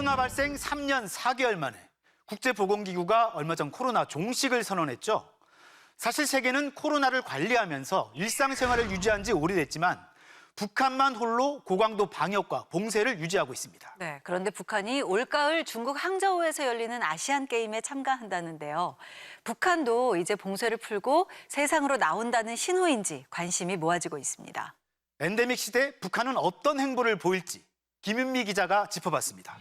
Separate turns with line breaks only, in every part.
코로나 발생 3년 4개월 만에 국제보건기구가 얼마 전 코로나 종식을 선언했죠. 사실 세계는 코로나를 관리하면서 일상생활을 유지한 지 오래됐지만 북한만 홀로 고강도 방역과 봉쇄를 유지하고 있습니다.
네, 그런데 북한이 올가을 중국 항저우에서 열리는 아시안게임에 참가한다는데요. 북한도 이제 봉쇄를 풀고 세상으로 나온다는 신호인지 관심이 모아지고 있습니다.
엔데믹 시대 북한은 어떤 행보를 보일지 김윤미 기자가 짚어봤습니다.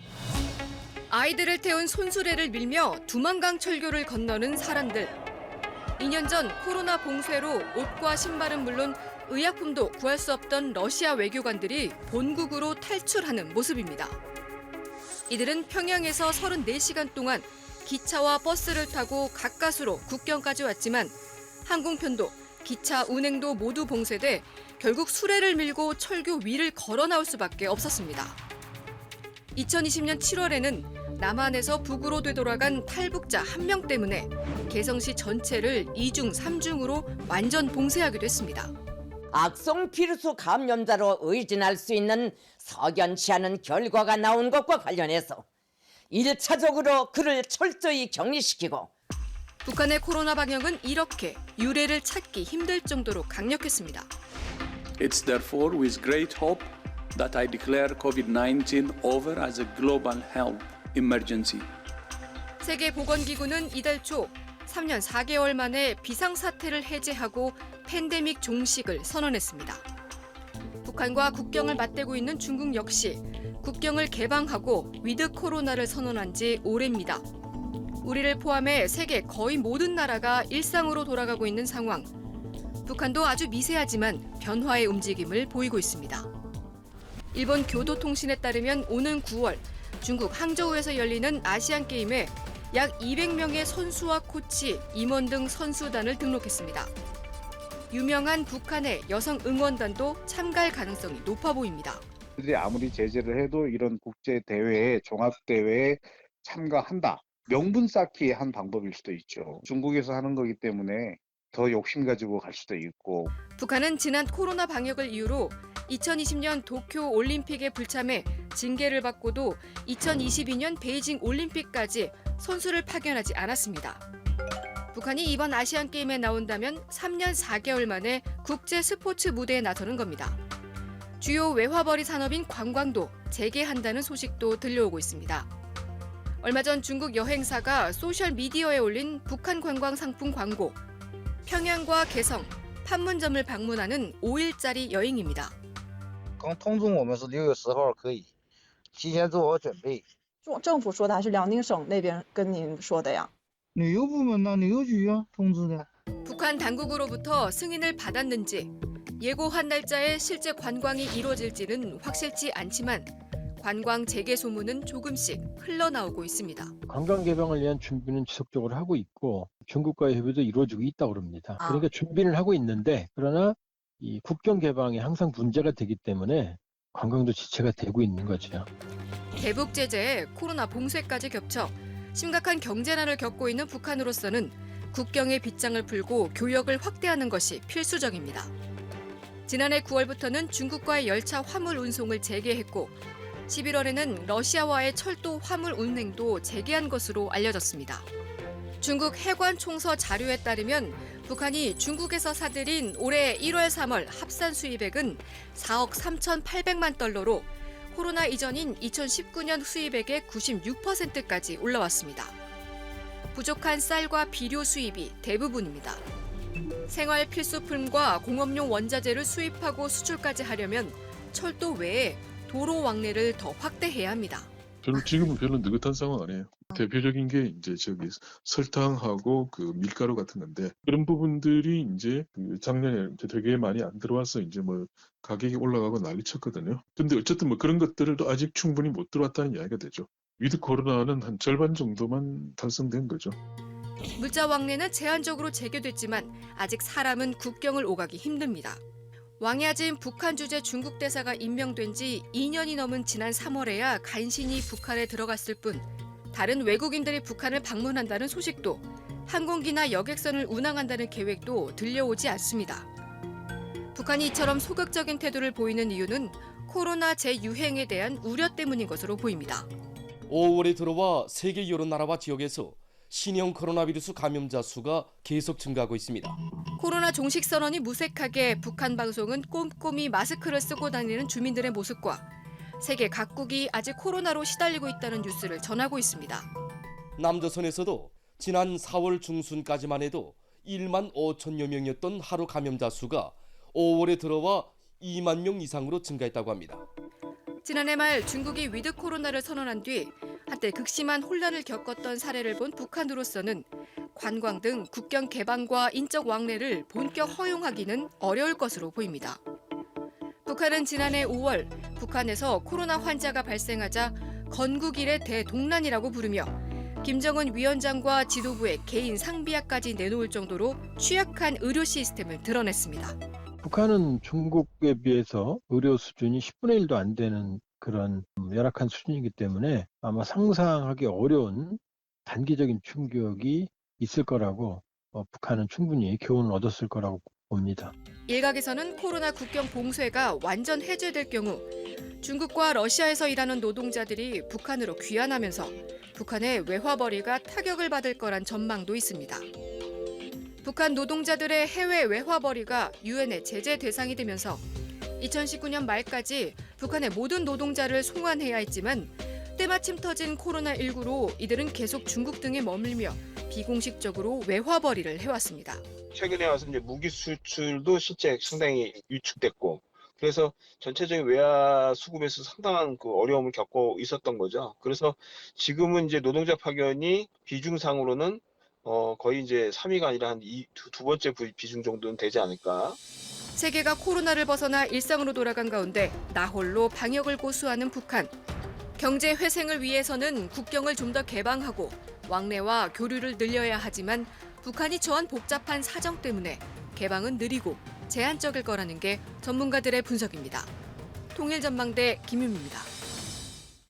아이들을 태운 손수레를 밀며 두만강 철교를 건너는 사람들. 2년 전 코로나 봉쇄로 옷과 신발은 물론 의약품도 구할 수 없던 러시아 외교관들이 본국으로 탈출하는 모습입니다. 이들은 평양에서 34시간 동안 기차와 버스를 타고 가까스로 국경까지 왔지만 항공편도 기차 운행도 모두 봉쇄돼 결국 수레를 밀고 철교 위를 걸어 나올 수밖에 없었습니다. 2020년 7월에는 남한에서 북으로 되돌아간 탈북자 1명 때문에 개성시 전체를 2중, 3중으로 완전 봉쇄하기도 했습니다.
악성 비루스 감염자로 의진할 수 있는 석연치 않은 결과가 나온 것과 관련해서 1차적으로 그를 철저히 격리시키고
북한의 코로나 방역은 이렇게 유례를 찾기 힘들 정도로 강력했습니다.
It's therefore with great hope that I declare COVID-19 over as a global health emergency.
세계보건기구는 이달 초 3년 4개월 만에 비상사태를 해제하고 팬데믹 종식을 선언했습니다. 북한과 국경을 맞대고 있는 중국 역시 국경을 개방하고 위드 코로나를 선언한 지 오래입니다. 우리를 포함해 세계 거의 모든 나라가 일상으로 돌아가고 있는 상황. 북한도 아주 미세하지만 변화의 움직임을 보이고 있습니다. 일본 교도통신에 따르면 오는 9월 중국 항저우에서 열리는 아시안게임에 약 200명의 선수와 코치, 임원 등 선수단을 등록했습니다. 유명한 북한의 여성 응원단도 참가할 가능성이 높아 보입니다.
아무리 제재를 해도 이런 국제 대회에 종합 대회에 참가한다. 명분 쌓기 한 방법일 수도 있죠. 중국에서 하는 거기 때문에 더 욕심 가지고 갈 수도 있고.
북한은 지난 코로나 방역을 이유로 2020년 도쿄 올림픽에 불참해 징계를 받고도 2022년 베이징 올림픽까지 선수를 파견하지 않았습니다. 북한이 이번 아시안게임에 나온다면 3년 4개월 만에 국제 스포츠 무대에 나서는 겁니다. 주요 외화벌이 산업인 관광도 재개한다는 소식도 들려오고 있습니다. 얼마 전 중국 여행사가 소셜미디어에 올린 북한 관광 상품 광고. 평양과 개성, 판문점을 방문하는 5일짜리 여행입니다.
刚通知我们是6月10号可以提前做好准备。
政府说的还是辽宁省那边跟您说的呀？
旅游部门呢？旅游局啊通知的。
북한 당국으로부터 승인을 받았는지 예고한 날짜에 실제 관광이 이루어질지는 확실치 않지만 관광 재개 소문은 조금씩 흘러나오고 있습니다.
관광 개방을 위한 준비는 지속적으로 하고 있고 중국과의 협의도 이루어지고 있다고 합니다. 그러니까 준비를 하고 있는데 그러나 이 국경 개방이 항상 문제가 되기 때문에 관광도 지체가 되고 있는 거죠.
대북 제재에 코로나 봉쇄까지 겹쳐 심각한 경제난을 겪고 있는 북한으로서는 국경의 빗장을 풀고 교역을 확대하는 것이 필수적입니다. 지난해 9월부터는 중국과의 열차 화물 운송을 재개했고 11월에는 러시아와의 철도 화물 운행도 재개한 것으로 알려졌습니다. 중국 해관 총서 자료에 따르면 북한이 중국에서 사들인 올해 1월 3월 합산 수입액은 4억 3,800만 달러로 코로나 이전인 2019년 수입액의 96%까지 올라왔습니다. 부족한 쌀과 비료 수입이 대부분입니다. 생활 필수품과 공업용 원자재를 수입하고 수출까지 하려면 철도 외에 도로 왕래를 더 확대해야 합니다.
지금은 별로 느긋한 상황 아니에요. 대표적인 게 이제 설탕하고 그 밀가루 같은 건데 그런 부분들이 이제 작년에 되게 많이 안 들어와서 이제 뭐 가격이 올라가고 난리쳤거든요. 근데 어쨌든 뭐 그런 것들도 아직 충분히 못 들어왔다는 이야기가 되죠. 위드 코로나는 한 절반 정도만 달성된 거죠.
물자 왕래는 제한적으로 재개됐지만 아직 사람은 국경을 오가기 힘듭니다. 왕야진 북한 주재 중국 대사가 임명된 지 2년이 넘은 지난 3월에야 간신히 북한에 들어갔을 뿐 다른 외국인들이 북한을 방문한다는 소식도 항공기나 여객선을 운항한다는 계획도 들려오지 않습니다. 북한이 이처럼 소극적인 태도를 보이는 이유는 코로나 재유행에 대한 우려 때문인 것으로 보입니다.
5월에 들어와 세계 여러 나라와 지역에서 신형 코로나 바이러스 감염자 수가 계속 증가하고 있습니다.
코로나 종식 선언이 무색하게 북한 방송은 꼼꼼히 마스크를 쓰고 다니는 주민들의 모습과 세계 각국이 아직 코로나로 시달리고 있다는 뉴스를 전하고 있습니다.
남조선에서도 지난 4월 중순까지만 해도 1만 5천여 명이었던 하루 감염자 수가 5월에 들어와 2만 명 이상으로 증가했다고 합니다.
지난해 말 중국이 위드 코로나를 선언한 뒤 한때 극심한 혼란을 겪었던 사례를 본 북한으로서는 관광 등 국경 개방과 인적 왕래를 본격 허용하기는 어려울 것으로 보입니다. 북한은 지난해 5월 북한에서 코로나 환자가 발생하자 건국일의 대동란이라고 부르며 김정은 위원장과 지도부의 개인 상비약까지 내놓을 정도로 취약한 의료 시스템을 드러냈습니다.
북한은 중국에 비해서 의료 수준이 10분의 1도 안 되는 그런 열악한 수준이기 때문에 아마 상상하기 어려운 단기적인 충격이 있을 거라고 북한은 충분히 교훈을 얻었을 거라고 봅니다.
일각에서는 코로나 국경 봉쇄가 완전 해제될 경우 중국과 러시아에서 일하는 노동자들이 북한으로 귀환하면서 북한의 외화벌이가 타격을 받을 거란 전망도 있습니다. 북한 노동자들의 해외 외화벌이가 유엔의 제재 대상이 되면서 2019년 말까지 북한의 모든 노동자를 송환해야 했지만 때마침 터진 코로나19로 이들은 계속 중국 등에 머물며 비공식적으로 외화벌이를 해왔습니다.
최근에 와서 이제 무기 수출도 실제 상당히 위축됐고, 그래서 전체적인 외화 수급에서 상당한 그 어려움을 겪고 있었던 거죠. 그래서 지금은 이제 노동자 파견이 비중상으로는 거의 이제 3위가 아니라 한 두 번째 비중 정도는 되지 않을까.
세계가 코로나를 벗어나 일상으로 돌아간 가운데 나홀로 방역을 고수하는 북한. 경제 회생을 위해서는 국경을 좀 더 개방하고 왕래와 교류를 늘려야 하지만 북한이 처한 복잡한 사정 때문에 개방은 느리고 제한적일 거라는 게 전문가들의 분석입니다. 통일전망대 김윤미입니다.